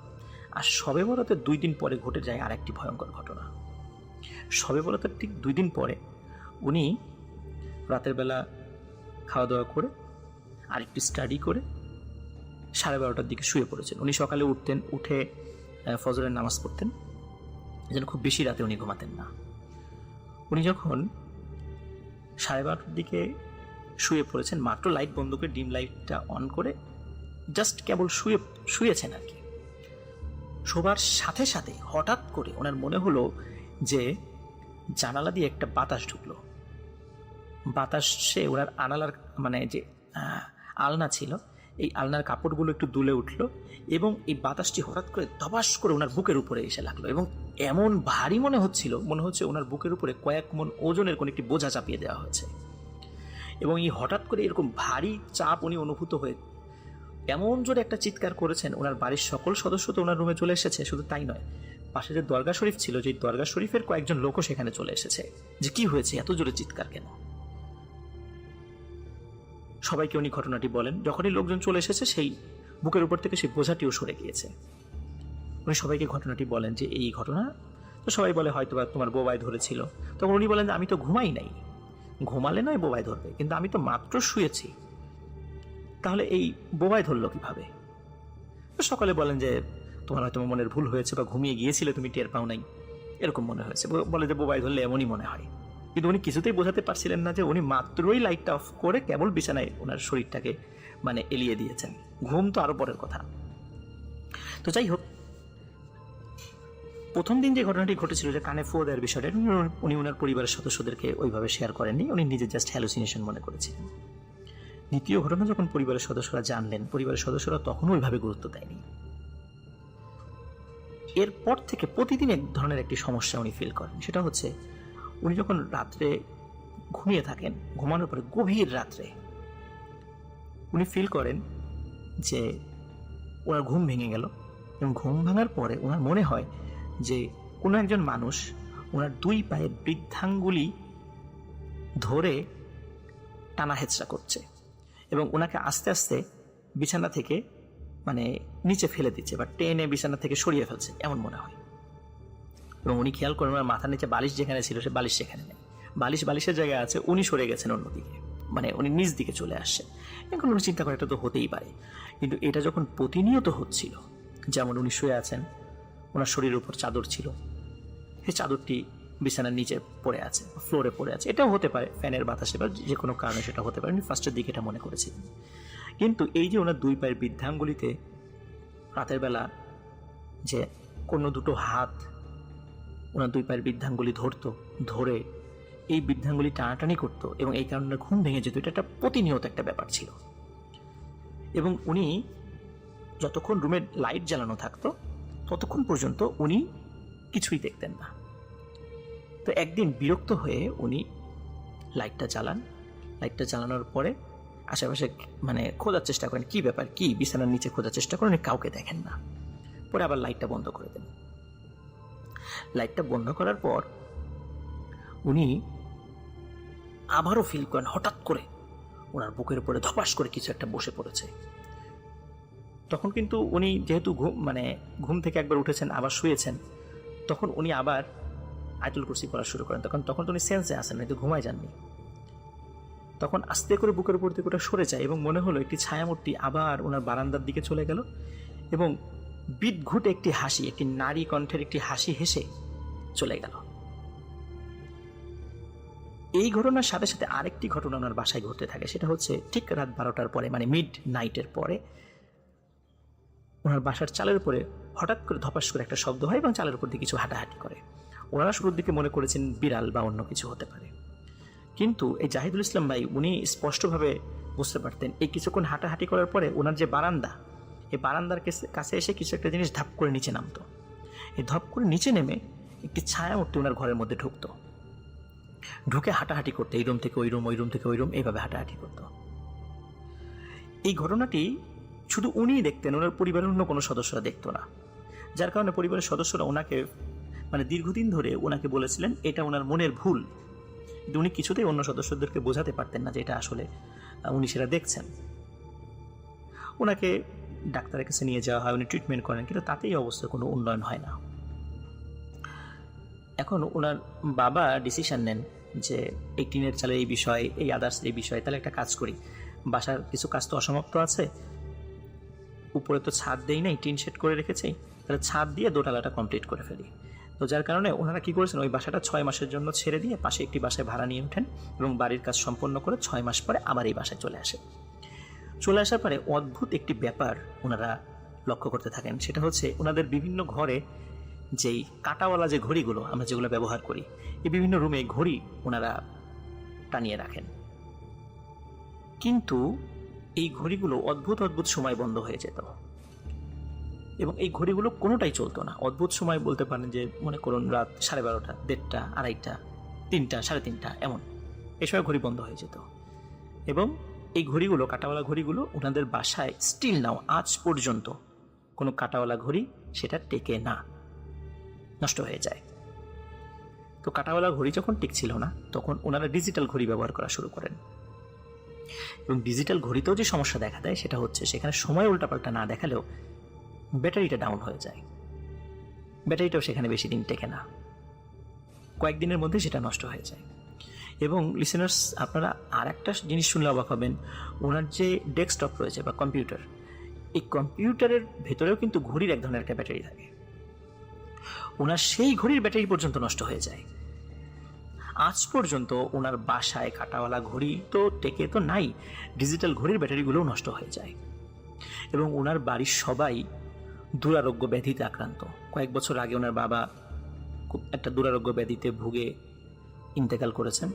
Speaker 2: আর শবে বরাতের 2 দিন পরে ঘটে যায় আর একটি ভয়ঙ্কর ঘটনা। শবে বরাতের ঠিক 2 দিন পরে উনি রাতের বেলা খাওয়া দাওয়া করে আর একটু স্টাডি করে 12:30টার দিকে শুয়ে পড়েছেন। উনি সকালে উঠে ফজরের নামাজ পড়তেন, যেন খুব বেশি রাতে উনি ঘুমাতেন না। উনি যখন 12:30টার দিকে শুয়ে পড়েছেন, মাত্র লাইট বন্ধ করে ডিম লাইটটা অন করে জাস্ট কেবল শুয়েছেন আর কি, শোবার সাথে সাথে হঠাৎ করে ওনার মনে হলো যে জানালা দিয়ে একটা বাতাস ঢুকলো। বাতাসে ওনার আনালার যে আলনা ছিল, এই আলনার কাপড়গুলো একটু দুলে উঠলো, এবং এই বাতাসটি হঠাৎ করে ধবাস করে ওনার বুকের উপরে এসে লাগলো, এবং এমন ভারী মনে হচ্ছে ওনার বুকের উপরে কয়েক মণ ওজনের কোনো একটি বোঝা চাপিয়ে দেওয়া হয়েছে। এবং এই হঠাৎ করে এরকম ভারী চাপ উনি অনুভূত হয়ে এমন জোরে একটা চিৎকার করেছেন, ওনার বাড়ির সকল সদস্য তো ওনার রুমে চলে এসেছে। শুধু তাই নয়, পাশে যে দরগা শরীফ ছিল, যে দরগা শরীফের কয়েকজন লোকও সেখানে চলে এসেছে, যে কি হয়েছে, এত জোরে চিৎকার কেন। সবাইকে উনি ঘটনাটি বলেন। যখনই লোকজন চলে এসেছে, সেই বুকের উপর থেকে সেই বোঝাটিও সরে গিয়েছে। উনি সবাইকে ঘটনাটি বলেন যে এই ঘটনা। তো সবাই বলে হয়তো বা তোমার বোবাই ধরেছিল। তখন উনি বলেন যে আমি তো ঘুমাই নাই, ঘুমালে নয় বোবাই ধরবে, কিন্তু আমি তো মাত্র শুয়েছি, তাহলে এই বোবাই ধরলো কিভাবে। তো সকলে বলেন যে তোমার হয়তো মনের ভুল হয়েছে, বা ঘুমিয়ে গিয়েছিলে, তুমি টের পাও নাই, এরকম মনে হয়েছে। বলে যে বোবাই ধরলে এমনই মনে হয়। কিন্তু উনি কিছুতেই বোঝাতে পারছিলেন না যে উনি মাত্রই লাইটটা অফ করে কেবল বিছানায় ওনার শরীরটাকে মানে এলিয়ে দিয়েছেন। ঘুম তো আরো পরের কথা। তো যাই হোক, প্রথম দিন যে ঘটনাটি ঘটেছিল, যে কানে ফু দেওয়ার বিষয়টা, উনি ওনার পরিবারের সদস্যদেরকে ওইভাবে শেয়ার করেননি, উনি নিজে জাস্ট হ্যালুসিনেশন মনে করেছিলেন। দ্বিতীয় ঘটনা যখন পরিবারের সদস্যরা জানলেন, পরিবারের সদস্যরা তখনও ওইভাবে গুরুত্ব দেয়নি। এরপর থেকে প্রতিদিন এক ধরনের একটি সমস্যা উনি ফিল করেন। সেটা হচ্ছে, উনি যখন রাত্রে ঘুমিয়ে থাকেন, ঘুমানোর পরে গভীর রাত্রে উনি ফিল করেন যে ওনার ঘুম ভেঙে গেল, এবং ঘুম ভাঙার পরে ওনার মনে হয় যে কোনো একজন মানুষ ওনার দুই পায়ের বৃদ্ধাঙ্গুলি ধরে টানা হেঁচড়া করছে, এবং ওনাকে আস্তে আস্তে বিছানা থেকে মানে নিচে ফেলে দিচ্ছে, বা টেনে বিছানা থেকে সরিয়ে ফেলছে, এমন মনে হয়। এবং উনি খেয়াল করেন ওনার মাথার নিচে বালিশ যেখানে ছিল, সে বালিশ সেখানে নেই, বালিশের জায়গায় আছে, উনি সরে গেছেন অন্যদিকে, মানে উনি নিজ দিকে চলে আসছেন। এখন উনি চিন্তা করে এটা তো হতেই পারে। কিন্তু এটা যখন প্রতিনিয়ত হচ্ছিল, যেমন উনি শুয়ে আছেন, ওনার শরীরের উপর চাদর ছিল, সেই চাদরটি বিছানার নিচে পড়ে আছে, ফ্লোরে পড়ে আছে, এটাও হতে পারে ফ্যানের বাতাসে বা যে কোনো কারণে সেটা হতে পারে। উনি ফার্স্টের দিকে এটা মনে করেছিলেন। কিন্তু এই যে ওনার দুই পায়ের বৃদ্ধাঙ্গুলিতে রাতের বেলা যে কোনো দুটো হাত ওনার দুই পায়ের বৃদ্ধাঙ্গুলি ধরে এই বৃদ্ধাঙ্গুলি টানাটানি করতো, এবং এই কারণে ঘুম ভেঙে যেত, এটা একটা প্রতিনিয়ত একটা ব্যাপার ছিল। এবং উনি যতক্ষণ রুমের লাইট জ্বালানো থাকতো, ততক্ষণ পর্যন্ত উনি কিছুই দেখতেন না। তো একদিন বিরক্ত হয়ে উনি লাইটটা জ্বালানোর পরে আশেপাশে মানে খোঁজার চেষ্টা করেন, কি ব্যাপার, কি বিছানার নিচে খোঁজার চেষ্টা করেন, কাউকে দেখেন না। পরে আবার লাইটটা বন্ধ করে দেন। লাইটটা বন্ধ করার পর উনি আবারও ফিল করেন হঠাৎ করে ওনার বুকের উপরে ধপাস করে কিছু একটা বসে পড়েছে। তখন কিন্তু উনি যেহেতু ঘুম থেকে একবার উঠেছেন, আবার শুয়েছেন, তখন উনি আবার আয়াতুল কুরসি পড়া শুরু করেন। তখন তো উনি সেন্সে আসেন, হয়তো ঘুমায় যাননি। তখন আস্তে করে বুকের উপর থেকে ওটা সরে যায়, এবং মনে হলো একটি ছায়ামূর্তি আবার ওনার বারান্দার দিকে চলে গেল, এবং বিদঘুটে একটি হাসি, একটি নারী কণ্ঠের একটি হাসি হেসে চলে গেল। এই ঘটনার সাথে সাথে আরেকটি ঘটনা ওনার বাসায় ঘটতে থাকে। সেটা হচ্ছে ঠিক রাত 12টার পরে, মানে মিড নাইটের পরে, ওনার বাসার চালের উপরে হঠাৎ করে ধপাস করে একটা শব্দ হয়, এবং চালের উপর দিয়ে কিছু হাঁটাহাঁটি করে। ওনারা শুরুর দিকে মনে করেছেন বিড়াল বা অন্য কিছু হতে পারে, কিন্তু এই জাহিদুল ইসলাম ভাই উনি স্পষ্টভাবে বুঝতে পারতেন এই কিছুক্ষণ হাঁটাহাঁটি করার পরে ওনার যে বারান্দা, এই বারান্দার কাছে এসে কিছু একটা জিনিস ধাপ করে নিচে নামতো। এই ধাপ করে নিচে নেমে একটি ছায়ামূর্তি ওনার ঘরের মধ্যে ঢুকে হাঁটাহাঁটি করতো, এই রুম থেকে ওই রুম, ওই রুম থেকে ওই রুম, এইভাবে হাঁটাহাঁটি করতো। এই ঘটনাটি শুধু উনিই দেখতেন, ওনার পরিবারের অন্য কোনো সদস্যরা দেখতো না, যার কারণে পরিবারের সদস্যরা ওনাকে দীর্ঘদিন ধরে ওনাকে বলেছিলেন এটা ওনার মনের ভুল। কিন্তু উনি কিছুতেই অন্য সদস্যদেরকে বোঝাতে পারতেন না যে এটা আসলে উনি সেটা দেখছেন। ওনাকে ডাক্তারের কাছে নিয়ে যাওয়া হয়, উনি ট্রিটমেন্ট করেন, কিন্তু তাতেই অবস্থার কোনো উন্নয়ন হয় না। এখন ওনার বাবা ডিসিশন নেন যে এই টিনের চালের এই বিষয়, এই আদার্স এই বিষয়, তাহলে একটা কাজ করি, বাসার কিছু কাজ তো অসমাপ্ত আছে, উপরে তো ছাদ দেই নাই, টিন শেড করে রেখেছি, তাহলে ছাদ দিয়ে দোতলাটা কমপ্লিট করে ফেলি। তো যার কারণে ওনারা কী করেছেন, ওই বাসাটা 6 মাসের জন্য ছেড়ে দিয়ে পাশে একটি বাসায় ভাড়া নিয়ে ওঠেন, এবং বাড়ির কাজ সম্পন্ন করে 6 মাস পরে আবার এই বাসায় চলে আসার পরে অদ্ভুত একটি ব্যাপার ওনারা লক্ষ্য করতে থাকেন। সেটা হচ্ছে ওনাদের বিভিন্ন ঘরে যেই কাঁটাওয়ালা যে ঘড়িগুলো আমরা যেগুলো ব্যবহার করি, এই বিভিন্ন রুমে ঘড়ি ওনারা টানিয়ে রাখেন, কিন্তু এই ঘড়িগুলো অদ্ভুত সময় বন্ধ হয়ে যেত, এবং এই ঘড়িগুলো কোনোটাই চলতো না। অদ্ভুত সময় বলতে পারেন যে মনে করুন রাত 12:30, 1:30, 2:30, 3টা, 3:30 এমন, এই সময় ঘড়ি বন্ধ হয়ে যেত। এবং এই ঘড়িগুলো, কাঁটাওয়ালা ঘড়িগুলো ওনাদের বাসায় স্টিল নাও আজ পর্যন্ত কোনো কাঁটাওয়ালা ঘড়ি সেটা টেকে না, নষ্ট হয়ে যায়। তো কাঁটাওয়ালা ঘড়ি যখন টিকছিল না, তখন ওনারা ডিজিটাল ঘড়ি ব্যবহার করা শুরু করেন। এবং ডিজিটাল ঘড়িতেও যে সমস্যা দেখা দেয় সেটা হচ্ছে সেখানে সময় উল্টাপাল্টা না দেখালেও ব্যাটারিটা ডাউন হয়ে যায়, ব্যাটারিটাও সেখানে বেশি দিন টেকে না, কয়েকদিনের মধ্যে সেটা নষ্ট হয়ে যায়। এবং লিসেনার্স, আপনারা আর একটা জিনিস শুনলে অবাক হবেন, ওনার যে ডেস্কটপ রয়েছে বা কম্পিউটার, এই কম্পিউটারের ভেতরেও কিন্তু ঘড়ির এক ধরনের একটা ব্যাটারি থাকে। ওনার সেই ঘড়ির ব্যাটারি পর্যন্ত নষ্ট হয়ে যায়। আজ পর্যন্ত ওনার বাসায় কাঁটাওয়ালা ঘড়ি তো টেকে তো নাই, ডিজিটাল ঘড়ির ব্যাটারিগুলোও নষ্ট হয়ে যায়। এবং ওনার বাড়ির সবাই দুরারোগ্য ব্যাধিতে আক্রান্ত। কয়েক বছর আগে ওনার বাবা খুব একটা দুরারোগ্য ব্যাধিতে ভুগে ইন্তেকাল করেছেন।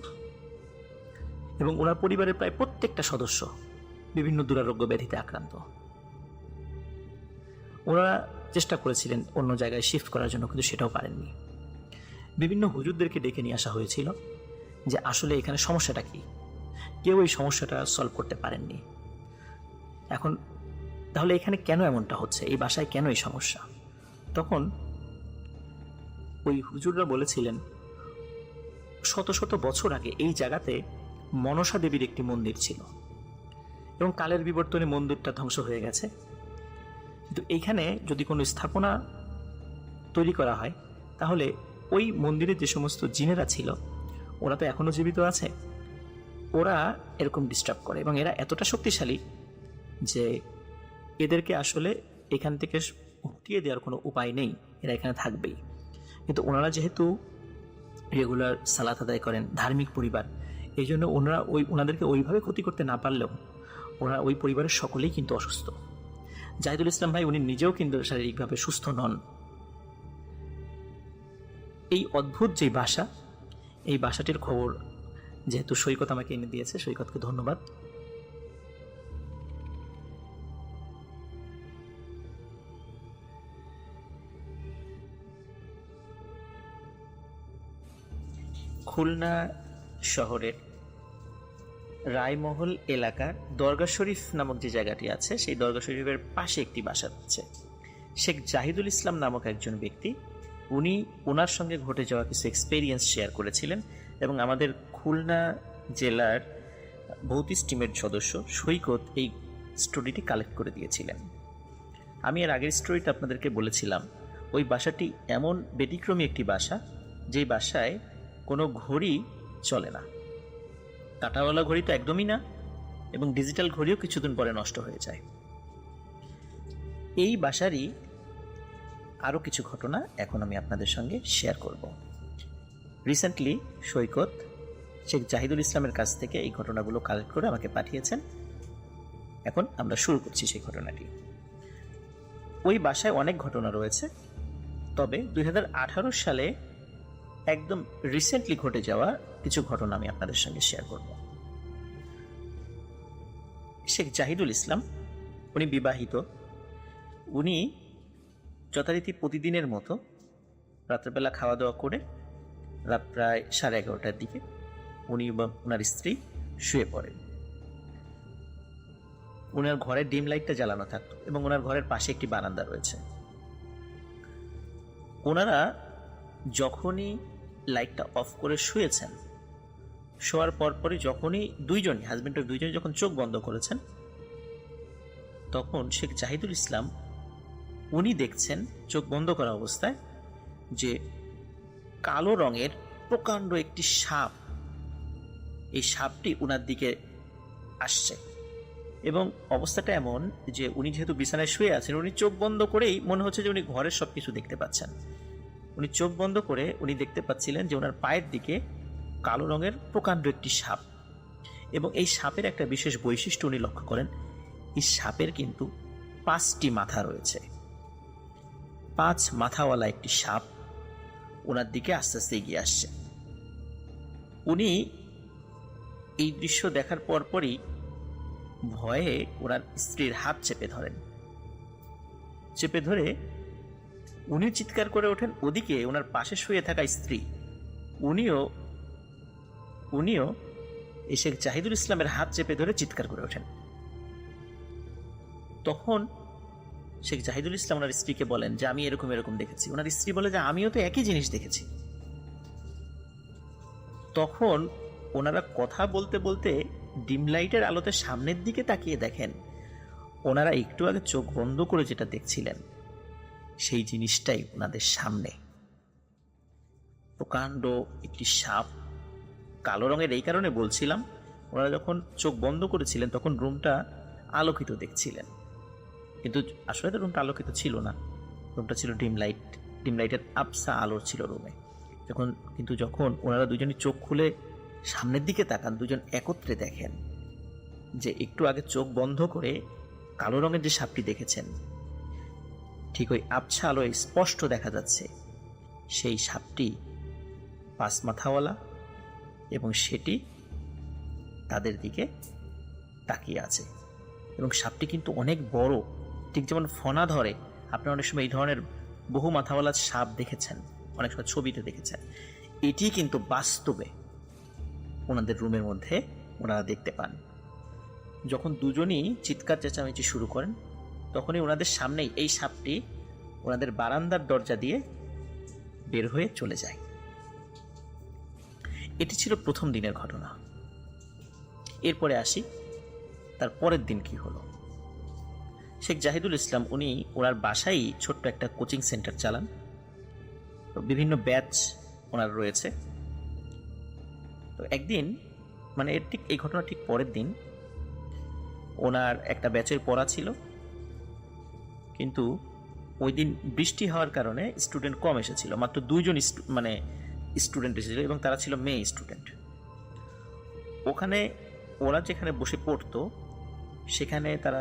Speaker 2: এবং ওনার পরিবারের প্রায় প্রত্যেকটা সদস্য বিভিন্ন দুরারোগ্য ব্যাধিতে আক্রান্ত। ওনারা চেষ্টা করেছিলেন অন্য জায়গায় শিফট করার জন্য, কিন্তু সেটাও পারেননি। বিভিন্ন হুজুরদেরকে ডেকে নিয়ে আসা হয়েছিল যে আসলে এখানে সমস্যাটা কি, কেউ এই সমস্যাটা সলভ করতে পারেননি। এখন তাহলে এখানে কেন এমনটা হচ্ছে, এই বাসায় কেন এই সমস্যা? তখন ওই হুজুররা বলেছিলেন শত শত বছর আগে এই জায়গাতে মনসা দেবীর একটি মন্দির ছিল এবং কালের বিবর্তনে মন্দিরটা ধ্বংস হয়ে গেছে। কিন্তু এইখানে যদি কোনো স্থাপনা তৈরি করা হয় তাহলে ওই মন্দিরে যে সমস্ত জিনেরা ছিল ওরা তো এখনো জীবিত আছে, ওরা এরকম ডিস্টার্ব করে এবং এরা এতটা শক্তিশালী যে এদেরকে আসলে এখান থেকে হটিয়ে দেওয়ার কোনো উপায় নেই, এরা এখানে থাকবেই। কিন্তু ওনারা যেহেতু রেগুলার সালাত আদায় করেন, ধার্মিক পরিবার, এই জন্য ওনাদেরকে ওইভাবে ক্ষতি করতে না পারলেও ওনারা ওই পরিবারের সকলেই কিন্তু অসুস্থ। জাহিদুল ইসলাম ভাই উনি নিজেও কিন্তু শারীরিকভাবে সুস্থ নন। এই অদ্ভুত যে বাসা, এই বাসাটির খবর যেহেতু সৈকত আমাকে এনে দিয়েছে, সৈকতকে ধন্যবাদ। খুলনা শহরের রায়মহল এলাকার দরগা শরীফ নামক যে জায়গাটি আছে, সেই দরগা শরীফের পাশে একটি বাসা আছে। শেখ জাহিদুল ইসলাম নামক একজন ব্যক্তি, উনি ওনার সঙ্গে ঘটে যাওয়া কিছু এক্সপেরিয়েন্স শেয়ার করেছিলেন এবং আমাদের খুলনা জেলার ভৌতিক টিমের সদস্য সৈকত এই স্টোরিটি কালেক্ট করে দিয়েছিলেন। আমি এর আগের স্টোরিতে আপনাদেরকে বলেছিলাম ওই বাসাটি এমন ব্যতিক্রমী একটি বাসা, যেই বাসায় কোনো ঘড়ি চলে না, কাঁটাওয়ালা ঘড়ি তো একদমই না, এবং ডিজিটাল ঘড়িও কিছুদিন পরে নষ্ট হয়ে যায়। এই বাসারই আরও কিছু ঘটনা এখন আমি আপনাদের সঙ্গে শেয়ার করব। রিসেন্টলি সৈকত শেখ জাহিদুল ইসলামের কাছ থেকে এই ঘটনাগুলো কালেক্ট করে আমাকে পাঠিয়েছেন। এখন আমরা শুরু করছি সেই ঘটনাটি। ওই বাসায় অনেক ঘটনা রয়েছে, তবে 2018 সালে একদম রিসেন্টলি ঘটে যাওয়া কিছু ঘটনা আমি আপনাদের সঙ্গে শেয়ার করব। শেখ জাহিদুল ইসলাম উনি বিবাহিত। উনি যথারীতি প্রতিদিনের মতো রাত্রেবেলা খাওয়া দাওয়া করে রাত প্রায় 11:30টার দিকে উনি এবং ওনার স্ত্রী শুয়ে পড়েন। ওনার ঘরের ডিম লাইটটা জ্বালানো থাকতো এবং ওনার ঘরের পাশে একটি বারান্দা রয়েছে। ওনারা যখনই লাইটটা অফ করে শুয়েছেন, শোয়ার পরপরই যখনই হাজব্যান্ড ওয়াইফ দুইজনই যখন চোখ বন্ধ করেছেন, তখন শেখ জাহিদুল ইসলাম উনি দেখছেন চোখ বন্ধ করা অবস্থায় যে কালো রঙের প্রকাণ্ড একটি সাপ, এই সাপটি উনার দিকে আসছে এবং অবস্থাটা এমন যে উনি যেহেতু বিছানায় শুয়ে আছেন, উনি চোখ বন্ধ করেই মনে হচ্ছে যে উনি ঘরের সব কিছু দেখতে পাচ্ছেন। উনি চোখ বন্ধ করে উনি দেখতে পাচ্ছিলেন যে ওনার পায়ের দিকে কালো রঙের প্রকাণ্ড একটি সাপ, এবং এই সাপের একটা বিশেষ বৈশিষ্ট্য উনি লক্ষ্য করেন, এই সাপের কিন্তু 5টি মাথা রয়েছে। 5 মাথাওয়ালা একটি সাপ ওনার দিকে আস্তে আস্তে এগিয়ে আসছে। উনি এই দৃশ্য দেখার পরপরই ভয়ে ওনার স্ত্রীর হাত চেপে ধরেন। চেপে ধরে উনি চিৎকার করে ওঠেন। ওদিকে ওনার পাশে শুয়ে থাকা স্ত্রী উনিও এই শেখ জাহিদুল ইসলামের হাত চেপে ধরে চিৎকার করে ওঠেন। তখন শেখ জাহিদুল ইসলাম ওনার স্ত্রীকে বলেন যে আমি এরকম এরকম দেখেছি। ওনার স্ত্রী বলে যে আমিও তো একই জিনিস দেখেছি। তখন ওনারা কথা বলতে বলতে ডিম লাইটের আলোতে সামনের দিকে তাকিয়ে দেখেন ওনারা একটু আগে চোখ বন্ধ করে যেটা দেখছিলেন সেই জিনিসটাই ওনাদের সামনে। প্রকাণ্ড একটি সাপ, কালো রঙের। এই কারণে বলছিলাম ওনারা যখন চোখ বন্ধ করেছিলেন তখন রুমটা আলোকিত দেখছিলেন, কিন্তু আসলে তো রুমটা আলোকিত ছিল না, রুমটা ছিল ডিম লাইটের আবসা আলো ছিল রুমে। যখন ওনারা দুজনই চোখ খুলে সামনের দিকে তাকান, দুজন একত্রে দেখেন যে একটু আগে চোখ বন্ধ করে কালো রঙের যে সাপটি দেখেছেন ঠিক ওই আবছা আলোয় স্পষ্ট দেখা যাচ্ছে সেই সাপটি 5 মাথাওয়ালা এবং সেটি তাদের দিকে তাকিয়ে আছে। এবং সাপটি কিন্তু অনেক বড়, ঠিক যেমন ফনা ধরে। আপনারা অনেক সময় এই ধরনের বহু মাথাওয়ালা সাপ দেখেছেন, অনেক সময় ছবিতে দেখেছেন। এটি কিন্তু বাস্তবে ওনাদের রুমের মধ্যে ওনারা দেখতে পান। যখন দুজনই চিৎকার চেঁচামেচি শুরু করেন তখনই ওনাদের সামনেই এই সাপটি ওনাদের বারান্দার দরজা দিয়ে বের হয়ে চলে যায়। এটি ছিল প্রথম দিনের ঘটনা। এরপরে আসি তার পরের দিন কি হলো। শেখ জাহিদুল ইসলাম উনি ওনার বাসায় ছোট্ট একটা কোচিং সেন্টার চালান, বিভিন্ন ব্যাচ ওনার রয়েছে। তো একদিন মানে এই ঘটনা ঠিক পরের দিন ওনার একটা ব্যাচের পড়া ছিল, কিন্তু ওই দিন বৃষ্টি হওয়ার কারণে স্টুডেন্ট কম এসেছিল, মাত্র 2 জন স্টুডেন্ট এসেছিল এবং তারা ছিল মেয়ে স্টুডেন্ট। ওখানে ওরা যেখানে বসে পড়তো সেখানে তারা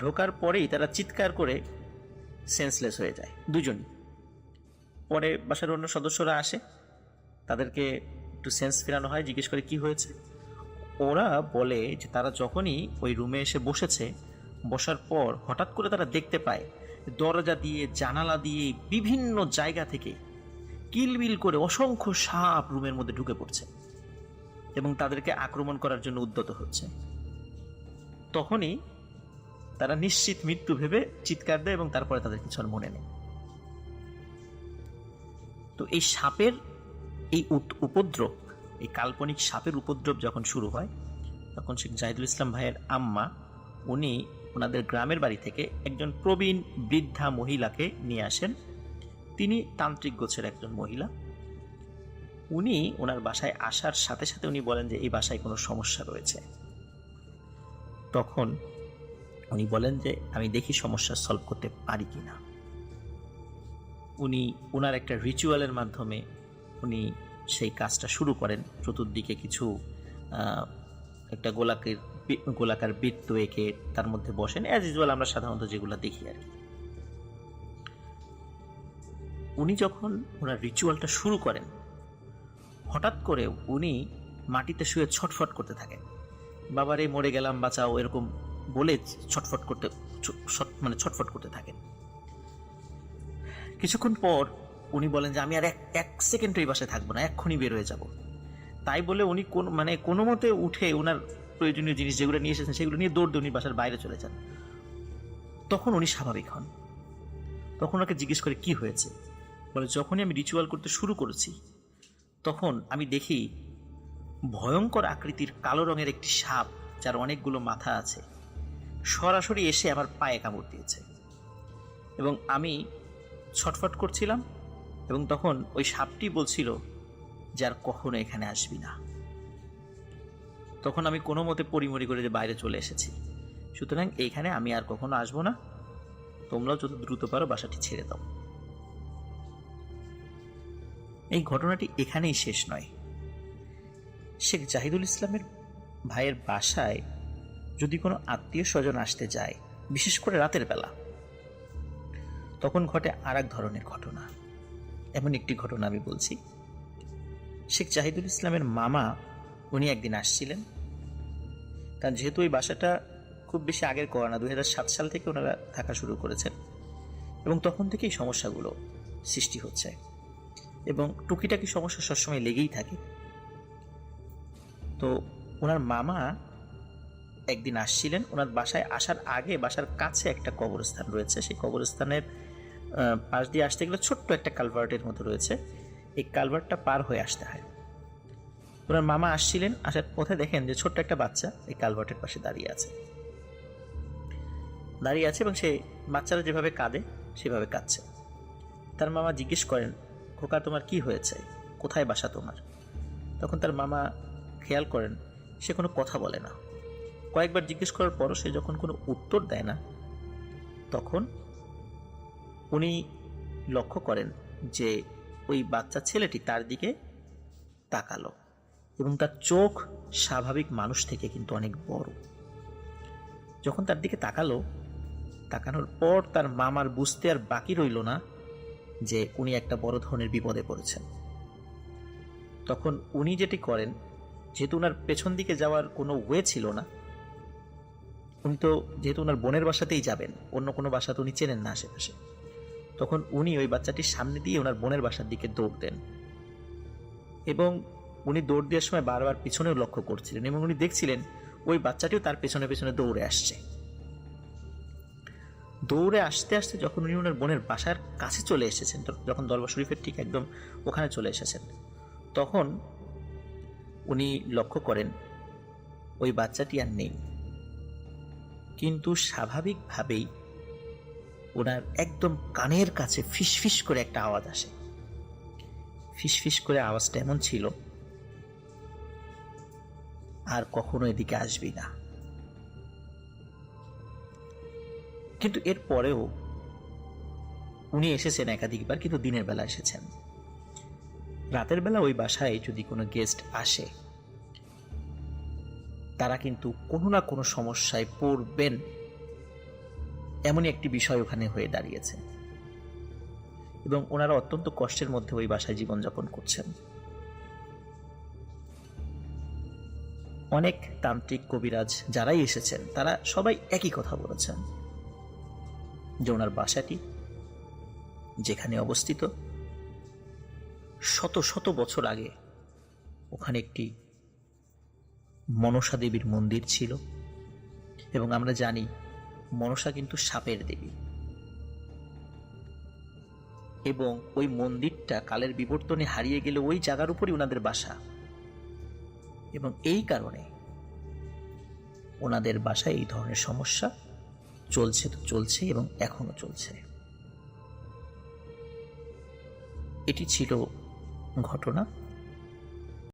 Speaker 2: ঢোকার পরেই তারা চিৎকার করে সেন্সলেস হয়ে যায় দুজনই। পরে বাসার অন্য সদস্যরা আসে, তাদেরকে একটু সেন্স ফেরানো হয়, জিজ্ঞেস করে কি হয়েছে। ওরা বলে যে তারা যখনই ওই রুমে এসে বসেছে, বসার পর হঠাৎ করে তারা দেখতে পায় দরজা দিয়ে জানালা দিয়ে বিভিন্ন জায়গা থেকে কিলবিল করে অসংখ্য সাপ রুমের মধ্যে ঢুকে পড়ছে এবং তাদেরকে আক্রমণ করার জন্য উদ্যত হচ্ছে। তখনই তারা নিশ্চিত মৃত্যু ভেবে চিৎকার দেয় এবং তারপরে তাদের কিছু আর মনে নেই। তো এই সাপের এই উপদ্রব, এই কাল্পনিক সাপের উপদ্রব যখন শুরু হয় তখন শেখ জাহিদুল ইসলাম ভাইয়ের আম্মা উনি ওনাদের গ্রামের বাড়ি থেকে একজন প্রবীণ বৃদ্ধা মহিলাকে নিয়ে আসেন। তিনি তান্ত্রিক গোছের একজন মহিলা। উনি ওনার বাসায় আসার সাথে সাথে উনি বলেন যে এই বাসায় কোনো সমস্যা রয়েছে। তখন উনি বলেন যে আমি দেখি সমস্যা সলভ করতে পারি কিনা। উনি ওনার একটা রিচুয়ালের মাধ্যমে উনি সেই কাজটা শুরু করেন। চতুর্দিকে কিছু একটা গোলাকার বৃত্ত এঁকে তার মধ্যে বসেন, অ্যাজ ইউজুয়াল আমরা সাধারণত যেগুলো দেখি আর কি। উনি যখন ওনার রিচুয়ালটা শুরু করেন হঠাৎ করে উনি মাটিতে শুয়ে ছটফট করতে থাকেন, বাবারে মরে গেলাম বাঁচাও, এরকম বলে ছটফট করতে থাকেন। কিছুক্ষণ পর উনি বলেন যে আমি আর এক সেকেন্ড এই বাসায় থাকবো না, এক্ষুনি বের হয়ে যাব। তাই বলে উনি কোনো মতে উঠে ওনার প্রয়োজনীয় জিনিস যেগুলো নিয়ে এসেছেন সেগুলো নিয়ে দৌড় দিয়ে উনি বাসার বাইরে চলে যান। তখন উনি স্বাভাবিক হন। তখন ওনাকে জিজ্ঞেস করে কি হয়েছে, বলে যখনই আমি রিচুয়াল করতে শুরু করেছি তখন আমি দেখি ভয়ঙ্কর আকৃতির কালো রঙের একটি সাপ যার অনেকগুলো মাথা আছে সরাসরি এসে আমার পায়ে কামড় দিয়েছে এবং আমি ছটফট করছিলাম এবং তখন ওই সাপটি বলছিল যে আর কখনো এখানে আসবি না। তখন আমি কোনো মতে পরিমরি করে যে বাইরে চলে এসেছি, সুতরাং এইখানে আমি আর কখনো আসবো না, তোমরাও যত দ্রুত পারো বাসাটি ছেড়ে দাও। এই ঘটনাটি এখানেই শেষ নয়। শেখ জাহিদুল ইসলামের ভাইয়ের বাসায় যদি কোনো আত্মীয় স্বজন আসতে যায়, বিশেষ করে রাতের বেলা, তখন ঘটে আর এক ধরনের ঘটনা। এমন একটি ঘটনা আমি বলছি। শেখ জাহিদুল ইসলামের মামা উনি একদিন আসছিলেন, কারণ যেহেতু ওই বাসাটা খুব বেশি আগের করা না, 2007 সাল থেকে ওনারা থাকা শুরু করেছেন এবং তখন থেকেই সমস্যাগুলো সৃষ্টি হচ্ছে এবং টুকিটাকি সমস্যা সবসময় লেগেই থাকে। তো তো ওনার মামা একদিন আসছিলেন, ওনার বাসায় আসার আগে বাসার কাছে একটা কবরস্থান রয়েছে, সেই কবরস্থানের পাশ দিয়ে আসতে গেলে ছোট্ট একটা কালভার্টের মতো রয়েছে, এই কালভার্টটা পার হয়ে আসতে হয়। ওনার মামা আসছিলেন, আসার পথে দেখেন যে ছোট্ট একটা বাচ্চা এই কালভার্টের পাশে দাঁড়িয়ে আছে এবং সে বাচ্চারা যেভাবে কাঁদে সেভাবে কাঁদছে। তার মামা জিজ্ঞেস করেন, খোকা তোমার কি হয়েছে, কোথায় বাসা তোমার? তখন তার মামা খেয়াল করেন সে কোনো কথা বলে না। কয়েকবার জিজ্ঞেস করার পরও সে যখন কোনো উত্তর দেয় না, তখন উনি লক্ষ্য করেন যে ওই বাচ্চা ছেলেটি তার দিকে তাকালো এবং তার চোখ স্বাভাবিক মানুষ থেকে কিন্তু অনেক বড়। যখন তার দিকে তাকানোর পর তার মামার বুঝতে আর বাকি রইল না যে উনি একটা বড় ধরনের বিপদে পড়েছেন। তখন উনি যেটি করেন, যেহেতু ওনার পেছন দিকে যাওয়ার কোনো ওয়ে ছিল না, উনি তো যেহেতু ওনার বোনের বাসাতেই যাবেন, অন্য কোনো বাসা তো উনি চেনেন না আশেপাশে, তখন উনি ওই বাচ্চাটির সামনে দিয়ে ওনার বোনের বাসার দিকে দৌড় দেন এবং উনি দৌড় দেওয়ার সময় বারবার পিছনেও লক্ষ্য করছিলেন এবং উনি দেখছিলেন ওই বাচ্চাটিও তার পেছনে পেছনে দৌড়ে আসছে। দৌড়ে আসতে আসতে যখন উনি ওনার বোনের বাসার কাছে চলে এসেছেন, যখন দরবার শরীফের ঠিক একদম ওখানে চলে এসেছেন, তখন উনি লক্ষ্য করেন ওই বাচ্চাটি আর নেই। কিন্তু স্বাভাবিকভাবেই ওনার একদম কানের কাছে ফিসফিস করে একটা আওয়াজ আসে। ফিসফিস করে আওয়াজটা এমন ছিল, আর কখনো এদিকে আসবি না। কিন্তু এর পরেও উনি এসেছেন একাধিকবার, কিন্তু দিনের বেলা এসেছেন। রাতের বেলা ওই বাসায় যদি কোনো গেস্ট আসে, তারা কিন্তু কোনো না কোনো সমস্যায় পড়বেন, এমনই একটি বিষয় ওখানে হয়ে দাঁড়িয়েছে এবং ওনারা অত্যন্ত কষ্টের মধ্যে ওই বাসায় জীবনযাপন করছেন। অনেক তান্ত্রিক কবিরাজ যারাই এসেছেন তারা সবাই একই কথা বলেছেন যে ওনার বাসাটি যেখানে অবস্থিত, শত শত বছর আগে ওখানে একটি মনসা দেবীর মন্দির ছিল এবং আমরা জানি মনসা কিন্তু সাপের দেবী, এবং ওই মন্দিরটা কালের বিবর্তনে হারিয়ে গেলে ওই জায়গার উপরই ওনাদের বাসা, এবং এই কারণে ওনাদের বাসায় এই ধরনের সমস্যা চলছে তো চলছে এবং এখনো চলছে। এটি ছিল ঘটনা।